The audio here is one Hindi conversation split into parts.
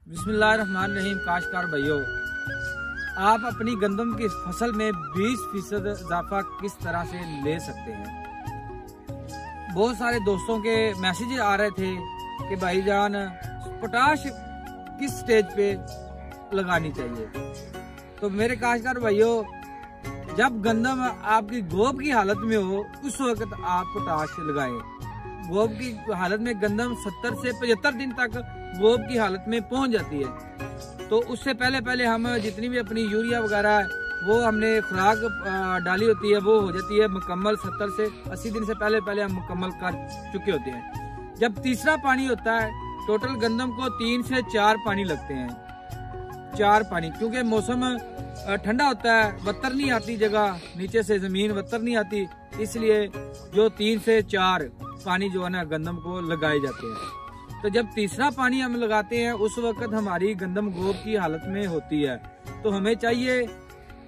बिस्मिल्लाहिर्रहमानिर्रहीम। काश्तकार भाइयों, आप अपनी गंदम की फसल में 20% इजाफा किस तरह से ले सकते हैं। बहुत सारे दोस्तों के मैसेज आ रहे थे कि भाईजान पोटाश किस स्टेज पे लगानी चाहिए। तो मेरे काश्तकार भाइयों, जब गंदम आपकी गोब की हालत में हो उस वक्त आप पोटाश लगाएं। गोब की हालत में गंदम 70 से 75 दिन तक गोब की हालत में पहुंच जाती है। तो उससे पहले हम जितनी भी अपनी यूरिया वगैरह वो हमने खुराक डाली होती है वो हो जाती है मुकम्मल। 70 से 80 दिन से पहले हम मुकम्मल कर चुके होते हैं। जब तीसरा पानी होता है, टोटल गंदम को 3 से 4 पानी लगते हैं। 4 पानी, क्योंकि मौसम ठंडा होता है, वत्तर नहीं आती, जगह नीचे से जमीन वत्तर नहीं आती, इसलिए जो 3 से 4 पानी जो है ना गंदम को लगाए जाते हैं। तो जब तीसरा पानी हम लगाते हैं उस वक्त हमारी गंदम गोब की हालत में होती है। तो हमें चाहिए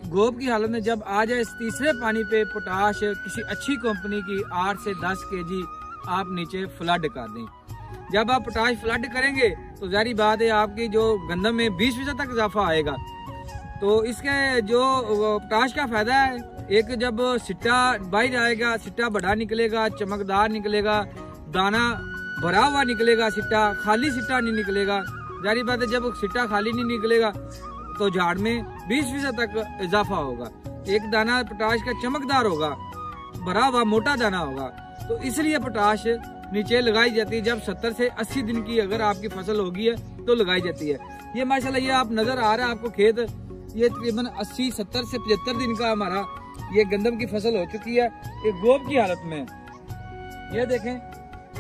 गोब की हालत में जब आ जाए इस तीसरे पानी पे पोटाश किसी अच्छी कंपनी की 8 से 10 kg आप नीचे फ्लड कर दें। जब आप पोटाश फ्लड करेंगे तो जारी बात है आपकी जो गंदम में 20% तक इजाफा आएगा। तो इसके जो पोटाश का फायदा है, एक जब सिट्टा बाहर आएगा, सिट्टा बड़ा निकलेगा, चमकदार निकलेगा, दाना भरा हुआ निकलेगा, सिट्टा खाली सिट्टा नहीं निकलेगा। जारी बात है जब सिट्टा खाली नहीं निकलेगा तो झाड़ में 20% तक इजाफा होगा। एक दाना पोटाश का चमकदार होगा, भरा हुआ मोटा दाना होगा। तो इसलिए पोटाश नीचे लगाई जाती है। जब 70 से 80 दिन की अगर आपकी फसल होगी है तो लगाई जाती है। ये माशाल्लाह ये आप नजर आ रहा है आपको खेत, ये तकरीबन 80, 70 से 75 दिन का हमारा ये गंदम की फसल हो चुकी है। ये गोब की हालत में, ये देखें,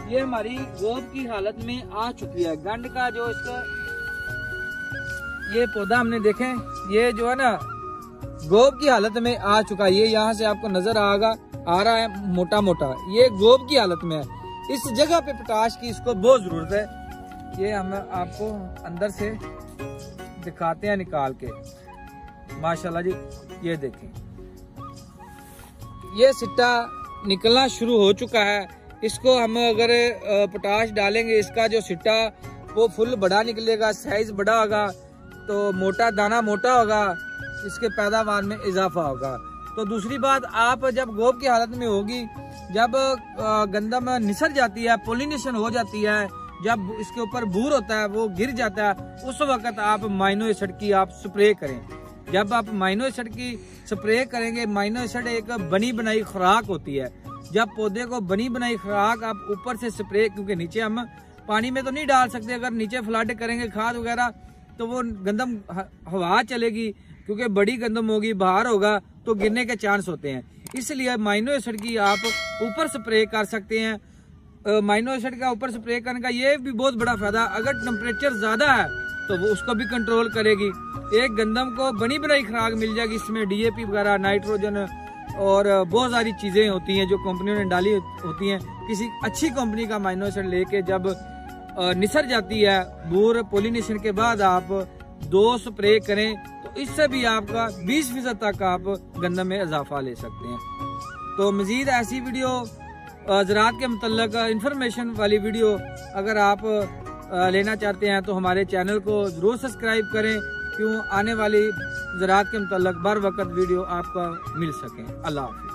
ये हमारी गोब की हालत में आ चुकी है। गंड का जो इसका ये पौधा हमने देखें, ये जो है ना गोब की हालत में आ चुका है। ये यहाँ से आपको नजर आ रहा है मोटा मोटा, ये गोब की हालत में है। इस जगह पे पोटाश की इसको बहुत जरूरत है। ये हम आपको अंदर से दिखाते हैं निकाल के। माशाल्लाह जी, ये देखें, ये सिट्टा निकलना शुरू हो चुका है। इसको हम अगर पोटाश डालेंगे, इसका जो सिट्टा वो फुल बड़ा निकलेगा, साइज बड़ा होगा, तो मोटा दाना मोटा होगा, इसके पैदावार में इजाफा होगा। तो दूसरी बात, आप जब गोब की हालत में होगी, जब गंदम निसर जाती है, पोलिनेशन हो जाती है, जब इसके ऊपर बूर होता है वो गिर जाता है, उस वक्त आप माइनो एसिड की आप स्प्रे करें। जब आप माइनो एसिड की स्प्रे करेंगे, माइनो एसिड एक बनी बनाई खुराक होती है। जब पौधे को बनी बनाई खुराक आप ऊपर से स्प्रे, क्योंकि नीचे हम पानी में तो नहीं डाल सकते, अगर नीचे फ्लड करेंगे खाद वगैरह तो वो गंदम हवा चलेगी, क्योंकि बड़ी गंदम होगी, बाहर होगा तो गिरने के चांस होते हैं। इसलिए माइनो एसिड की आप ऊपर स्प्रे कर सकते हैं। माइनो एसिड का ऊपर स्प्रे करने का ये भी बहुत बड़ा फायदा, अगर टेम्परेचर ज्यादा है तो वो उसको भी कंट्रोल करेगी। एक गंदम को बनी बनाई खुराक मिल जाएगी, इसमें DAP वगैरह, नाइट्रोजन और बहुत सारी चीजें होती हैं जो कंपनियों ने डाली होती हैं। किसी अच्छी कंपनी का माइनो एसिड लेके जब निसर जाती है बूर, पोलिनेशन के बाद आप 2 स्प्रे करें तो इससे भी आपका 20% तक आप गंदम में इजाफा ले सकते हैं। तो मजीद ऐसी वीडियो ज़राअत के मुतल्लिक़ इंफॉर्मेशन वाली वीडियो अगर आप लेना चाहते हैं तो हमारे चैनल को ज़रूर सब्सक्राइब करें, क्यों आने वाली ज़राअत के मुतल्लिक़ बर वक्त वीडियो आपका मिल सके। अल्लाह हाफ़िज़।